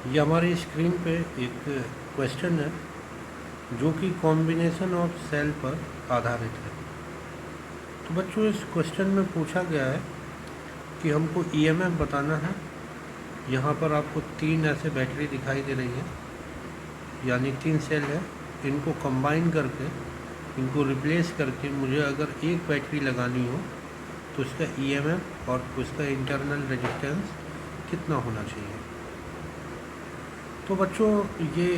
ये हमारी स्क्रीन पे एक क्वेश्चन है जो कि कॉम्बिनेशन ऑफ सेल पर आधारित है। तो बच्चों, इस क्वेश्चन में पूछा गया है कि हमको ईएमएफ बताना है। यहाँ पर आपको 3 ऐसे बैटरी दिखाई दे रही है, यानी 3 सेल है। इनको कंबाइन करके, इनको रिप्लेस करके मुझे अगर एक बैटरी लगानी हो तो उसका ईएमएफ और उसका इंटरनल रेजिस्टेंस कितना होना चाहिए। तो बच्चों, ये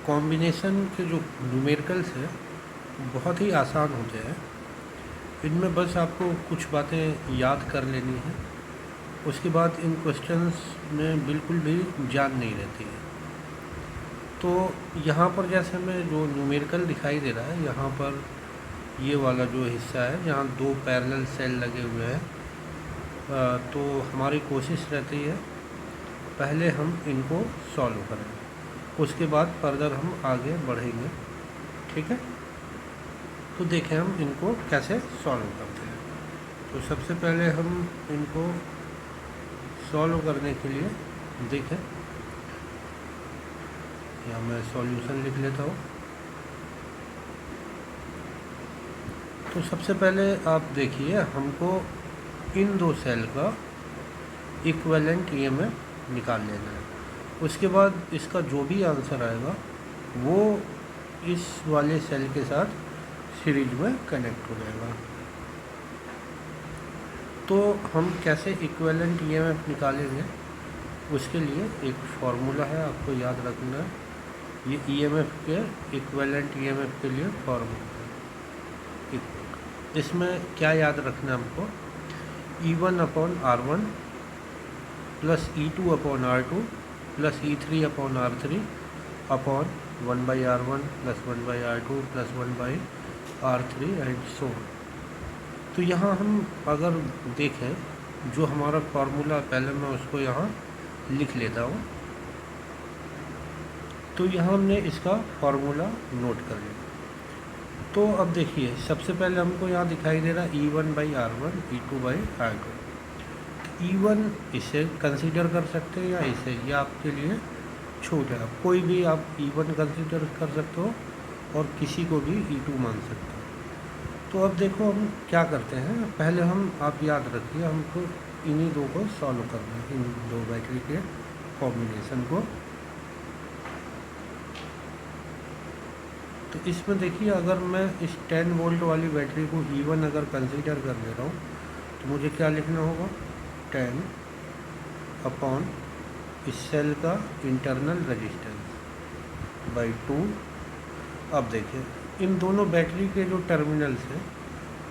कॉम्बिनेशन के जो न्यूमेरिकल्स है बहुत ही आसान होते हैं। इनमें बस आपको कुछ बातें याद कर लेनी है, उसके बाद इन क्वेश्चंस में बिल्कुल भी जान नहीं रहती है। तो यहाँ पर जैसे हमें जो न्यूमेरिकल दिखाई दे रहा है, यहाँ पर ये वाला जो हिस्सा है जहाँ 2 पैरेलल सेल लगे हुए हैं, तो हमारी कोशिश रहती है पहले हम इनको सॉल्व करें, उसके बाद फर्दर हम आगे बढ़ेंगे। ठीक है, तो देखें हम इनको कैसे सॉल्व करते हैं। तो सबसे पहले हम इनको सॉल्व करने के लिए देखें, या मैं सॉल्यूशन लिख लेता हूँ। तो सबसे पहले आप देखिए, हमको इन 2 सेल का इक्विवेलेंट ईएमएफ निकाल लेना है। उसके बाद इसका जो भी आंसर आएगा वो इस वाले सेल के साथ सीरीज में कनेक्ट हो जाएगा। तो हम कैसे इक्विवेलेंट ईएमएफ निकालेंगे, उसके लिए एक फार्मूला है, आपको याद रखना है। ये ईएमएफ के इक्विवेलेंट ईएमएफ के लिए फार्मूला है। इसमें क्या याद रखना है हमको, E1/R1 plus E2/R2 plus E3/R3 upon 1/R1 plus 1/R2 plus 1/R3 and so. तो यहाँ हम अगर देखें, जो हमारा फार्मूला, पहले मैं उसको यहाँ लिख लेता हूँ। तो यहाँ हमने इसका फार्मूला नोट कर लिया। तो अब देखिए, सबसे पहले हमको यहाँ दिखाई दे रहा है E1/R1 E2/R2। E1 इसे कंसीडर कर सकते हैं या इसे, या आपके लिए छूट है। कोई भी आप E1 कंसीडर कर सकते हो और किसी को भी E2 मान सकते हो। तो अब देखो हम क्या करते हैं, पहले हम, आप याद रखिए, हमको इन्हीं 2 को सॉल्व करना है, इन 2 बैटरी के कॉम्बिनेशन को। तो इसमें देखिए, अगर मैं इस 10 वोल्ट वाली बैटरी को E1 अगर कंसीडर कर ले रहा हूँ तो मुझे क्या लिखना होगा, 10 अपॉन इस सेल का इंटरनल रेजिस्टेंस बाई 2। अब देखिए, इन दोनों बैटरी के जो टर्मिनल्स हैं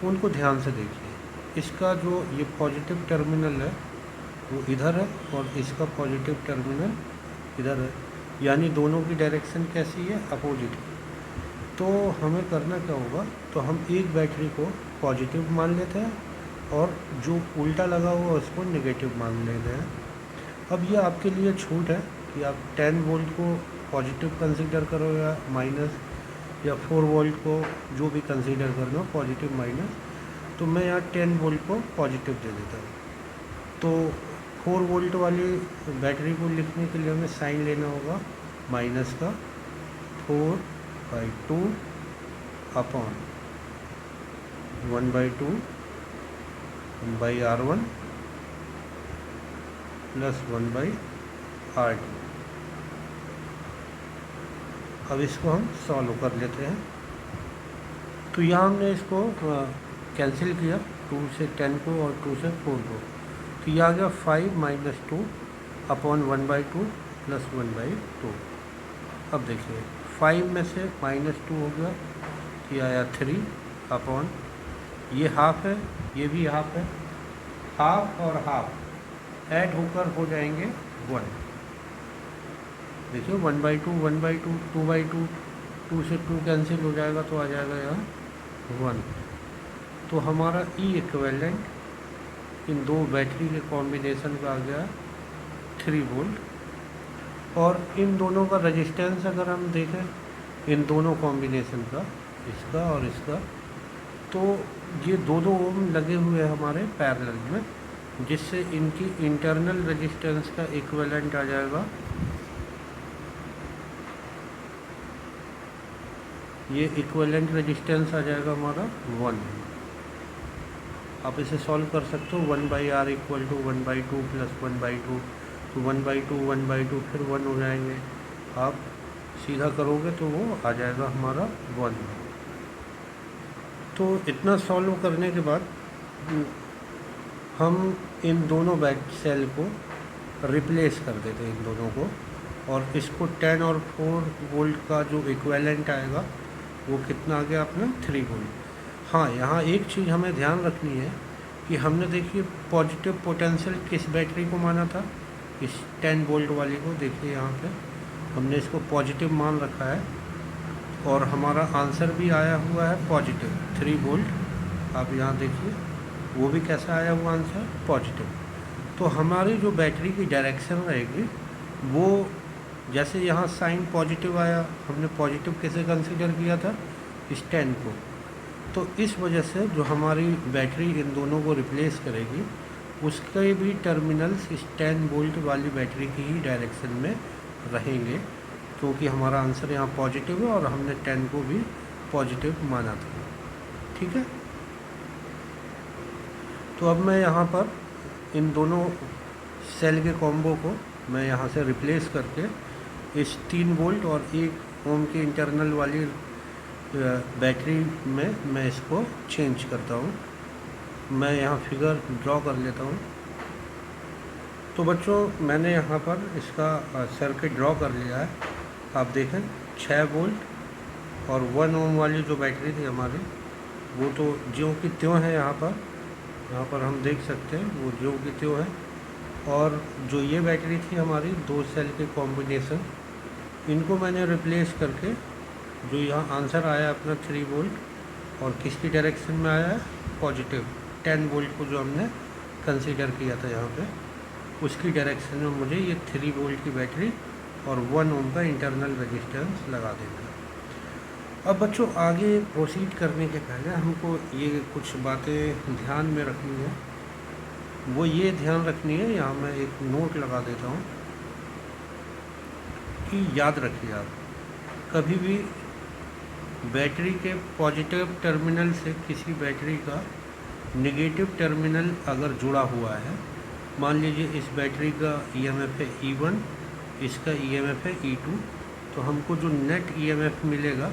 उनको ध्यान से देखिए। इसका जो ये पॉजिटिव टर्मिनल है वो इधर है और इसका पॉजिटिव टर्मिनल इधर है, यानी दोनों की डायरेक्शन कैसी है, अपोजिट है। तो हमें करना क्या होगा, तो हम एक बैटरी को पॉजिटिव मान लेते हैं और जो उल्टा लगा हुआ उसको नेगेटिव मान लेते हैं। अब ये आपके लिए छूट है कि आप 10 वोल्ट को पॉजिटिव कंसीडर करो या माइनस, या 4 वोल्ट को जो भी कंसीडर करना, पॉजिटिव माइनस। तो मैं यहाँ 10 वोल्ट को पॉजिटिव दे देता हूँ। तो 4 वोल्ट वाली बैटरी को लिखने के लिए हमें साइन लेना होगा माइनस का, 4/2 अपॉन 1/2 1/R1 प्लस 1/R2। अब इसको हम सॉल्व कर लेते हैं। तो यहाँ हमने इसको कैंसिल किया, 2 से 10 को और 2 से 4 को। तो यह आ गया 5 - 2 अपॉन 1/2 प्लस 1/2। अब देखिए, 5 में से -2 हो गया, ये आया 3 अपॉन, ये हाफ है, ये भी हाफ है, हाफ और हाफ ऐड होकर हो जाएंगे 1। देखिए 1/2 1/2 2/2, 2 से 2 कैंसिल हो जाएगा तो आ जाएगा यहाँ 1। तो हमारा ई इक्विवेलेंट इन 2 बैटरी के कॉम्बिनेशन का आ गया 3 वोल्ट। और इन दोनों का रेजिस्टेंस अगर हम देखें, इन दोनों कॉम्बिनेशन का, इसका और इसका, तो ये 2-2 ओम लगे हुए हैं हमारे पैरेलल में, जिससे इनकी इंटरनल रेजिस्टेंस का इक्विवेलेंट आ जाएगा ये इक्विवेलेंट रेजिस्टेंस आ जाएगा हमारा 1। आप इसे सॉल्व कर सकते हो, 1/r इक्वल टू 1/2 प्लस 1/2, तो 1/2 1/2 फिर 1 हो जाएंगे। आप सीधा करोगे तो वो आ जाएगा हमारा 1। तो इतना सॉल्व करने के बाद हम इन दोनों बैटरी सेल को रिप्लेस कर देते हैं, इन दोनों को, और इसको 10 और 4 वोल्ट का जो इक्विवेलेंट आएगा वो कितना आ गया अपना 3 वोल्ट। हाँ, यहाँ एक चीज़ हमें ध्यान रखनी है कि हमने देखिए पॉजिटिव पोटेंशियल किस बैटरी को माना था, इस 10 वोल्ट वाली को। देखिए यहाँ पे हमने इसको पॉजिटिव मान रखा है और हमारा आंसर भी आया हुआ है पॉजिटिव 3 वोल्ट। आप यहाँ देखिए वो भी कैसा आया हुआ आंसर, पॉजिटिव। तो हमारी जो बैटरी की डायरेक्शन रहेगी वो, जैसे यहाँ साइन पॉजिटिव आया, हमने पॉजिटिव कैसे कंसीडर किया था, इस 10 को। तो इस वजह से जो हमारी बैटरी इन दोनों को रिप्लेस करेगी उसके भी टर्मिनल्स इस 10 वोल्ट वाली बैटरी की ही डायरेक्शन में रहेंगे, क्योंकि हमारा आंसर यहाँ पॉजिटिव है और हमने 10 को भी पॉजिटिव माना था। ठीक है, तो अब मैं यहाँ पर इन दोनों सेल के कॉम्बो को मैं यहाँ से रिप्लेस करके इस 3 वोल्ट और 1 ओम की इंटरनल वाली बैटरी में मैं इसको चेंज करता हूँ। मैं यहाँ फिगर ड्रॉ कर लेता हूँ। तो बच्चों, मैंने यहाँ पर इसका सर्किट ड्रॉ कर लिया है। आप देखें 6 वोल्ट और 1 ओम वाली जो बैटरी थी हमारी, वो तो ज्यों की त्यों है। यहाँ पर हम देख सकते हैं वो ज्यों की त्यों है। और जो ये बैटरी थी हमारी 2 सेल के कॉम्बिनेशन, इनको मैंने रिप्लेस करके जो यहाँ आंसर आया अपना 3 वोल्ट, और किसकी डायरेक्शन में आया है, पॉजिटिव 10 वोल्ट को जो हमने कंसीडर किया था यहाँ पे, उसकी डायरेक्शन में मुझे ये 3 वोल्ट की बैटरी और 1 ओम का इंटरनल रेजिस्टेंस लगा देना है। अब बच्चों, आगे प्रोसीड करने के पहले हमको ये कुछ बातें ध्यान में रखनी है। वो ये ध्यान रखनी है, यहाँ मैं एक नोट लगा देता हूँ कि याद रखिए आप, कभी भी बैटरी के पॉजिटिव टर्मिनल से किसी बैटरी का नेगेटिव टर्मिनल अगर जुड़ा हुआ है, मान लीजिए इस बैटरी का ईएमएफ है E1, इसका ईएमएफ है E2, तो हमको जो नेट ईएमएफ मिलेगा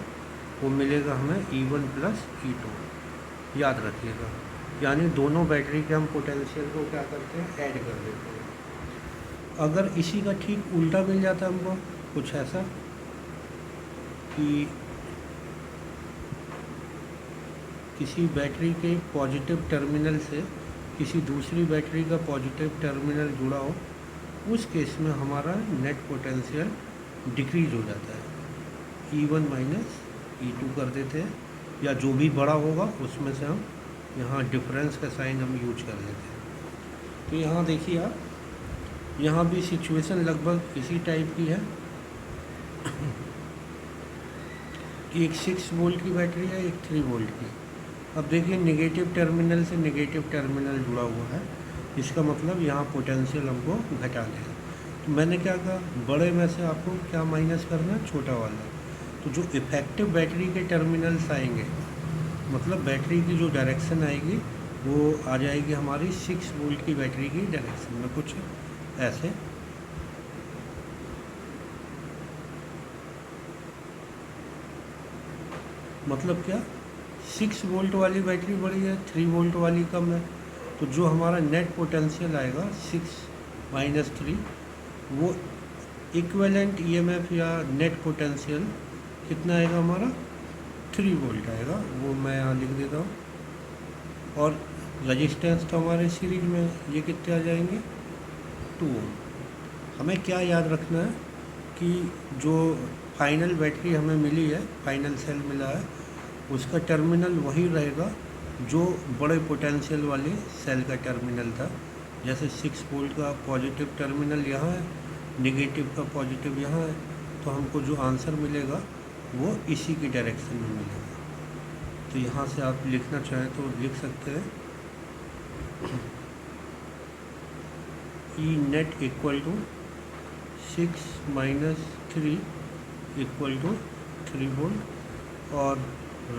वो मिलेगा हमें E1 प्लस E2। याद रखिएगा, यानी दोनों बैटरी के हम पोटेंशियल को क्या करते हैं, ऐड कर देते हैं। अगर इसी का ठीक उल्टा मिल जाता है हमको, कुछ ऐसा कि किसी बैटरी के पॉजिटिव टर्मिनल से किसी दूसरी बैटरी का पॉजिटिव टर्मिनल जुड़ा हो, उस केस में हमारा नेट पोटेंशियल डिक्रीज हो जाता है, E1 माइनस E2 कर देते हैं, या जो भी बड़ा होगा उसमें से हम यहाँ डिफरेंस का साइन हम यूज कर लेते हैं। तो यहाँ देखिए आप, यहाँ भी सिचुएशन लगभग इसी टाइप की है कि एक 6 वोल्ट की बैटरी है, एक 3 वोल्ट की। अब देखिए नेगेटिव टर्मिनल से नेगेटिव टर्मिनल जुड़ा हुआ है, इसका मतलब यहाँ पोटेंशियल हमको घटाना है। तो मैंने क्या कहा, बड़े में से आपको क्या माइनस करना है, छोटा वाला। तो जो इफेक्टिव बैटरी के टर्मिनल्स आएंगे, मतलब बैटरी की जो डायरेक्शन आएगी वो आ जाएगी हमारी 6 वोल्ट की बैटरी की डायरेक्शन में, कुछ ऐसे। मतलब क्या, 6 वोल्ट वाली बैटरी बड़ी है, 3 वोल्ट वाली कम है। तो जो हमारा नेट पोटेंशियल आएगा 6 माइनस 3, वो इक्विवेलेंट ईएमएफ या नेट पोटेंशियल कितना आएगा हमारा, 3 वोल्ट आएगा। वो मैं यहाँ लिख देता हूँ। और रजिस्टेंस तो हमारे सीरीज में ये कितने आ जाएंगे, 2 ओम। हमें क्या याद रखना है कि जो फाइनल बैटरी हमें मिली है, फाइनल सेल मिला है, उसका टर्मिनल वही रहेगा जो बड़े पोटेंशियल वाले सेल का टर्मिनल था। जैसे 6 वोल्ट का पॉजिटिव टर्मिनल यहाँ है, नेगेटिव का पॉजिटिव यहाँ है, तो हमको जो आंसर मिलेगा वो इसी की डायरेक्शन में मिलेगा। तो यहाँ से आप लिखना चाहें तो लिख सकते हैं, E net equal to 6 minus 3 equal to 3 volt. और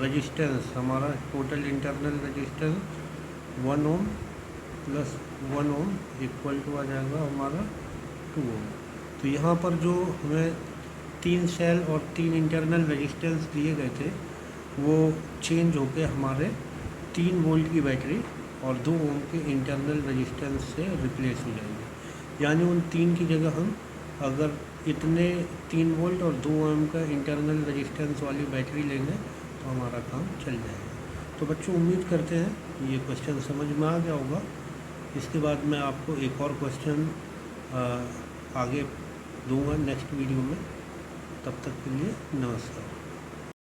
रेजिस्टेंस हमारा total internal resistance 1 ohm plus 1 ohm equal to आ जाएगा हमारा 2 ओम। तो यहाँ पर जो हमें 3 सेल और 3 इंटरनल रेजिस्टेंस दिए गए थे वो चेंज होके हमारे 3 वोल्ट की बैटरी और 2 ओम के इंटरनल रेजिस्टेंस से रिप्लेस हो जाएंगे। यानी उन 3 की जगह हम अगर इतने 3 वोल्ट और 2 ओम का इंटरनल रेजिस्टेंस वाली बैटरी लेंगे तो हमारा काम चल जाएगा। तो बच्चों उम्मीद करते हैं ये क्वेश्चन समझ में आ गया होगा। इसके बाद मैं आपको एक और क्वेश्चन आगे दूंगा नेक्स्ट वीडियो में। तब तक के लिए नमस्कार।